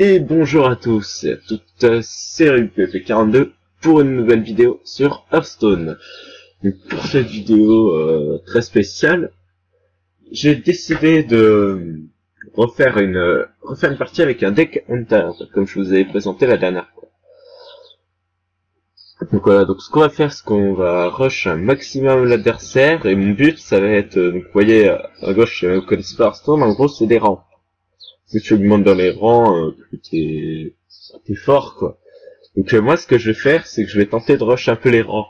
Et bonjour à tous et à toutes, c'est RUPP42 pour une nouvelle vidéo sur Hearthstone. Donc pour cette vidéo très spéciale, j'ai décidé de refaire une partie avec un deck Hunter, comme je vous avais présenté la dernière fois. Donc voilà, donc ce qu'on va faire, c'est qu'on va rush un maximum l'adversaire, et mon but, ça va être, donc vous voyez, à gauche, si vous connaissez pas Hearthstone, en gros, c'est des rangs. Si tu augmentes dans les rangs, plus t'es fort, quoi. Donc moi, ce que je vais faire, c'est que je vais tenter de rush un peu les rangs.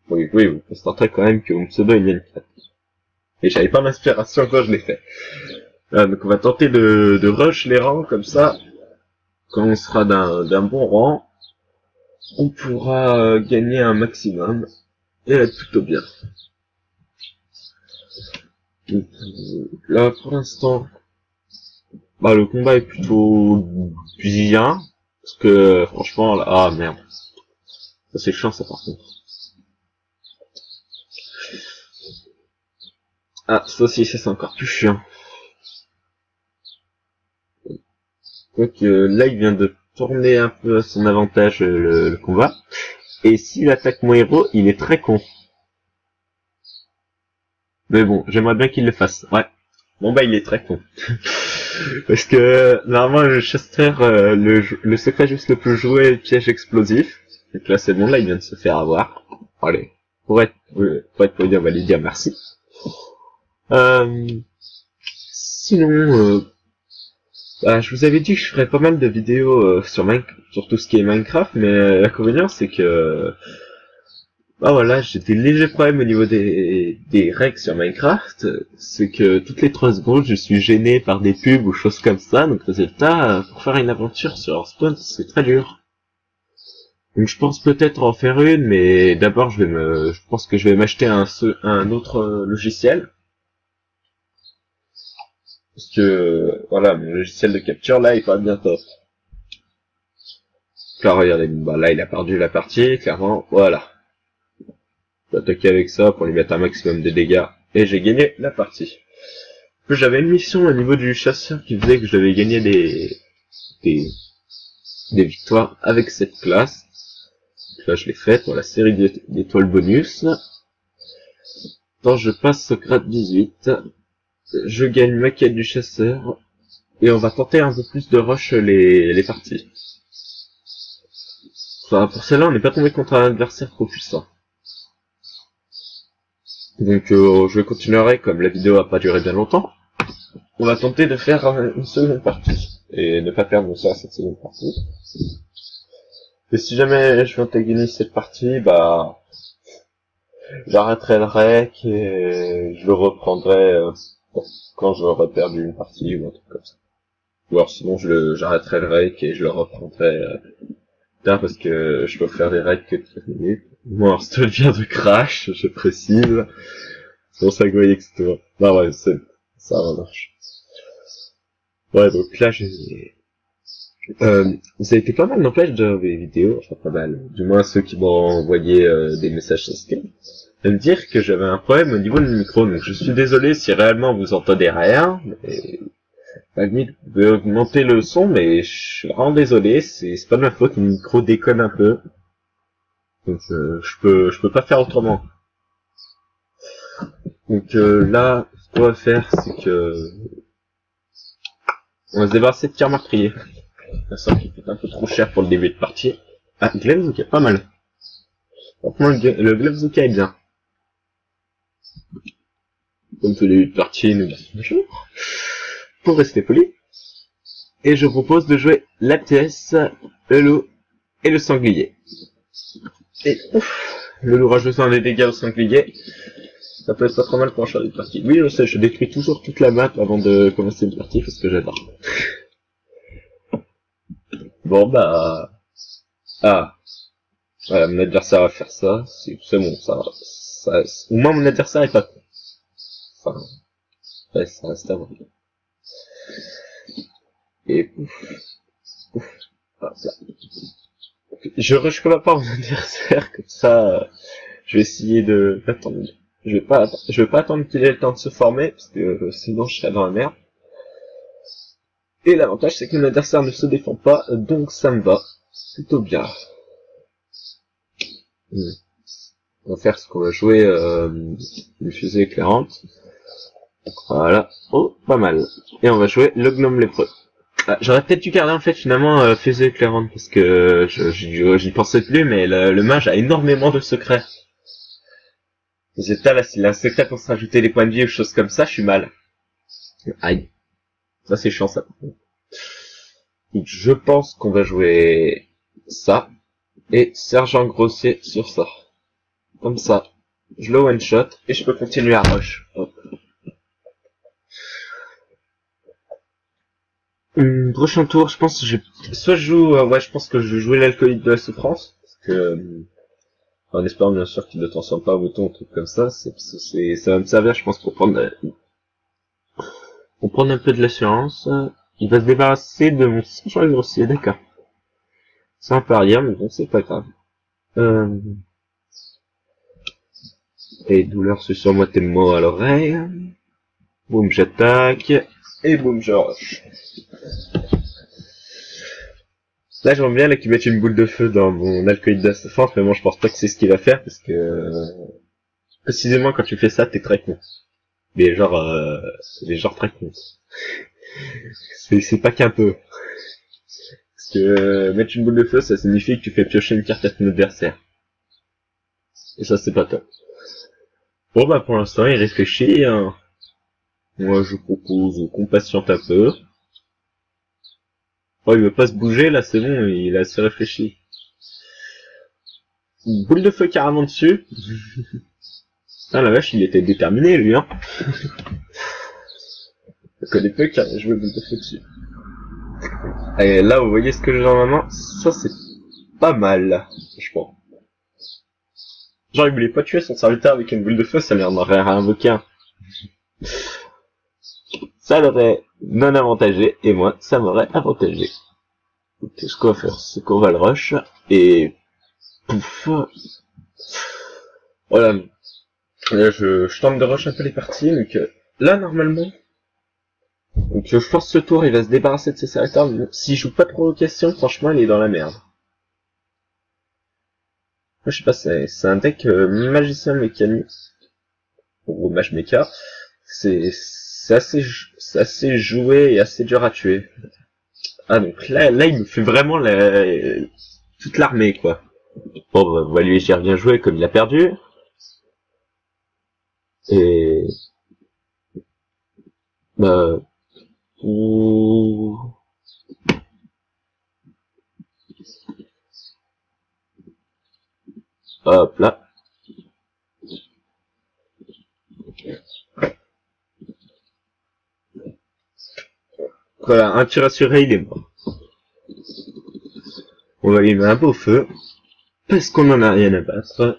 Oui, vous constaterez quand même que mon pseudo il y a une 4. Et j'avais pas l'inspiration quand je l'ai fait. Donc on va tenter de rush les rangs, comme ça, quand on sera d'un bon rang, on pourra gagner un maximum, et être plutôt bien. Donc, là, pour l'instant, le combat est plutôt bien, parce que, franchement, là, ah merde. Ça c'est chiant ça par contre. Ah, ça aussi, ça c'est encore plus chiant. Donc là, il vient de tourner un peu à son avantage le combat. Et s'il attaque mon héros, il est très con. Mais bon, j'aimerais bien qu'il le fasse. Ouais. Bon il est très con. Parce que normalement le Chester, le secret juste le plus joué est le piège explosif. Donc là c'est bon, là il vient de se faire avoir. Allez, pour être poli, on va lui dire merci. Sinon, je vous avais dit que je ferais pas mal de vidéos sur tout ce qui est Minecraft, mais l'inconvénient c'est que voilà, j'ai des légers problèmes au niveau des règles sur Minecraft. C'est que toutes les 3 secondes, je suis gêné par des pubs ou choses comme ça. Donc résultat, pour faire une aventure sur Hearthstone, c'est très dur. Donc je pense peut-être en faire une, mais d'abord je pense que je vais m'acheter un autre logiciel. Parce que voilà, mon logiciel de capture là, il est pas bien top. Là regardez, là il a perdu la partie, clairement, voilà. Je vais attaquer avec ça pour lui mettre un maximum de dégâts. Et j'ai gagné la partie. En plus, j'avais une mission au niveau du chasseur qui faisait que je devais gagner des victoires avec cette classe. Donc là, je l'ai faite pour la série d'étoiles bonus. Quand je passe au grade 18, je gagne ma quête du chasseur. Et on va tenter un peu plus de rush les parties. Enfin, pour celle-là, on n'est pas tombé contre un adversaire trop puissant. Donc je continuerai, comme la vidéo a pas duré bien longtemps. On va tenter de faire une seconde partie. Et ne pas perdre ça à cette seconde partie. Et si jamais je antagonise cette partie, j'arrêterai le rec et je le reprendrai quand j'aurai perdu une partie ou un truc comme ça. Ou alors sinon j'arrêterai le rec et je le reprendrai tard parce que je peux faire des règles que 13 minutes. Moi, Hearthstone vient de crash, je précise. C'est pour ça que vous voyez que c'est tout. Non, ouais, ça marche. Ouais, donc là, vous avez été pas mal, n'empêche, de mes vidéos, enfin pas mal, du moins ceux qui m'ont envoyé des messages sur Skype, de me dire que j'avais un problème au niveau du micro, donc je suis désolé si réellement vous entendez rien, mais à la limite, vous pouvez augmenter le son, mais je suis vraiment désolé, c'est pas de ma faute, mon micro déconne un peu, donc je peux pas faire autrement. Donc là, ce qu'on va faire, c'est que on va se débarrasser de tir meurtrier. La sorte qui coûte un peu trop cher pour le début de partie. Ah, Glaivezouka, pas mal. Franchement, le Glaivezouka est bien. Comme tout début de partie, nous disons bonjour. Pour rester poli. Et je propose de jouer la pièce, le loup et le sanglier. Et le loup rajoutant des dégâts au sanglier. Ça peut être pas trop mal pour un début de partie. Oui, je sais, je détruis toujours toute la map avant de commencer une partie parce que j'adore. Bon voilà, mon adversaire va faire ça, c'est bon, au moins mon adversaire est pas con. Enfin, ouais, ça reste à voir. Et voilà. Je rush pas mon adversaire, comme ça, je vais essayer d'attendre. Je vais pas attendre qu'il ait le temps de se former, parce que sinon je serai dans la merde. Et l'avantage c'est que mon adversaire ne se défend pas, donc ça me va plutôt bien. On va faire ce qu'on va jouer une fusée éclairante. Voilà. Oh, pas mal. Et on va jouer le gnome lépreux. Ah, j'aurais peut-être dû garder en fait finalement fusée éclairante parce que j'y pensais plus, mais le mage a énormément de secrets. Là, s'il a un secret pour se rajouter des points de vie ou choses comme ça, je suis mal. Aïe. Ça c'est chiant ça. Donc je pense qu'on va jouer ça. Et sergent grossier sur ça. Comme ça. Je le one shot et je peux continuer à rush. Hop. Prochain tour, je pense que soit je joue, ouais, je pense que je vais jouer l'alcoolique de la souffrance, parce que, en espérant bien sûr qu'il ne t'en sort pas un bouton, un truc comme ça, ça va me servir, je pense, pour prendre un peu de l'assurance. Il va se débarrasser de mon sergent grossier, d'accord. C'est un peu arrière, mais bon, c'est pas grave. Et douleur sur moi tes mots à l'oreille. Boum, j'attaque. Et boum, je rush. Là, j'aimerais bien qu'il mette une boule de feu dans mon alcoolique de la souffrance, mais bon, je pense pas que c'est ce qu'il va faire, parce que, précisément, quand tu fais ça, t'es très con. Mais genre très con. C'est pas qu'un peu. Parce que, mettre une boule de feu, ça signifie que tu fais piocher une carte à ton adversaire. Et ça, c'est pas top. Bon, bah, pour l'instant, il réfléchit, hein. Moi, je propose qu'on patiente un peu. Oh, il veut pas se bouger, là, c'est bon, il a assez réfléchi. Une boule de feu carrément dessus. Ah, la vache, il était déterminé, lui, hein. Je connais peu qui a joué boule de feu dessus. Et là, vous voyez ce que j'ai dans ma main? Ça, c'est pas mal, franchement. Genre, il voulait pas tuer son serviteur avec une boule de feu, ça lui en aurait invoqué un. Ça l'aurait non avantagé, et moi, ça m'aurait avantagé. Ce qu'on va faire, c'est qu'on va le rush, et... Pouf. Voilà. Là, je tente de rush un peu les parties, donc là, normalement... Donc je pense que ce tour, il va se débarrasser de ses serviteurs, mais s'il joue pas de provocation, franchement, il est dans la merde. Moi, je sais pas, c'est un deck magicien mécanique, ou mage méca, c'est assez joué et assez dur à tuer. Ah, donc là, il me fait vraiment toute l'armée, quoi. Bon, bah, on va lui dire bien joué comme il a perdu. Et... Bah... Hop là. Voilà, un tir assuré, il est mort. On va lui mettre un beau feu, parce qu'on en a rien à battre.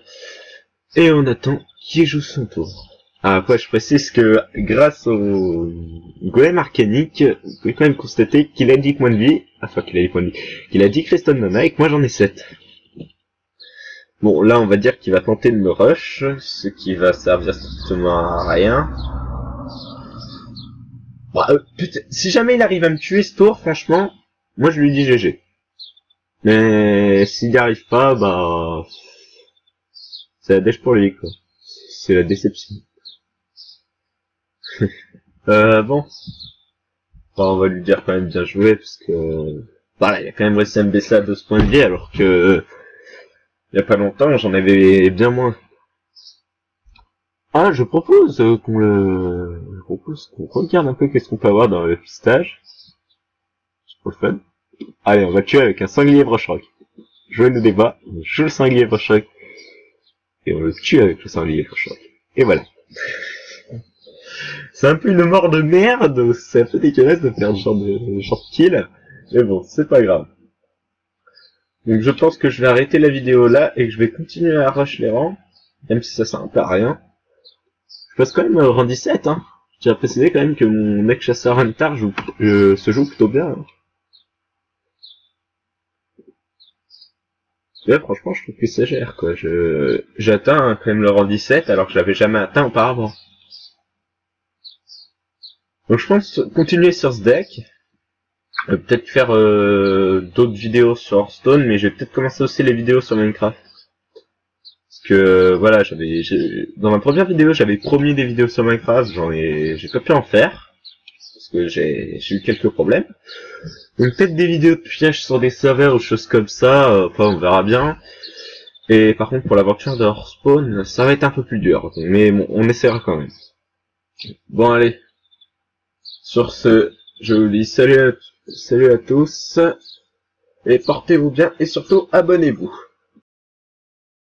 Et on attend qu'il joue son tour. Ah, après, je précise que grâce au golem arcanique, vous pouvez quand même constater qu'il a 10 points de vie, enfin qu'il a 10 points de vie, qu'il a 10 cristaux de mana et que moi j'en ai 7. Bon, là on va dire qu'il va tenter de me rush, ce qui va servir strictement à rien. Bah, putain, si jamais il arrive à me tuer ce tour, franchement, moi je lui dis GG. Mais s'il n'y arrive pas, bah... c'est la dèche pour lui, quoi. C'est la déception. Bon. Enfin, on va lui dire quand même bien joué, parce que... Voilà, il a quand même réussi à me baisser à 12 points de vie, alors que... il y a pas longtemps, j'en avais bien moins. Ah, je propose qu'on regarde un peu qu'est-ce qu'on peut avoir dans le pistage. C'est pour le fun. Allez, on va tuer avec un sanglier broche-roc. Jouer nos débats, on joue le sanglier broche-roc. Et on le tue avec le sanglier broche-roc. Et voilà. C'est un peu une mort de merde, c'est un peu dégueulasse de faire ce genre de kill. Mais bon, c'est pas grave. Donc je pense que je vais arrêter la vidéo là et que je vais continuer à rush les rangs. Même si ça sert un peu à rien. Je passe quand même rang 17, hein. J'ai précisé quand même que mon ex chasseur Hunter se joue plutôt bien. Hein. Là, franchement, je trouve que ça gère, quoi. J'atteins hein, quand même le rang 17 alors que je l'avais jamais atteint auparavant. Donc je pense continuer sur ce deck. Peut-être faire d'autres vidéos sur Hearthstone, mais je vais peut-être commencer aussi les vidéos sur Minecraft. Parce que voilà, dans ma première vidéo, j'avais promis des vidéos sur Minecraft, j'ai pas pu en faire parce que j'ai eu quelques problèmes. Donc peut-être des vidéos de pièges sur des serveurs ou choses comme ça, enfin on verra bien. Et par contre pour l'aventure de Hearthstone, ça va être un peu plus dur, mais bon, on essaiera quand même. Bon allez, sur ce, je vous dis salut à tous, et portez-vous bien, et surtout abonnez-vous.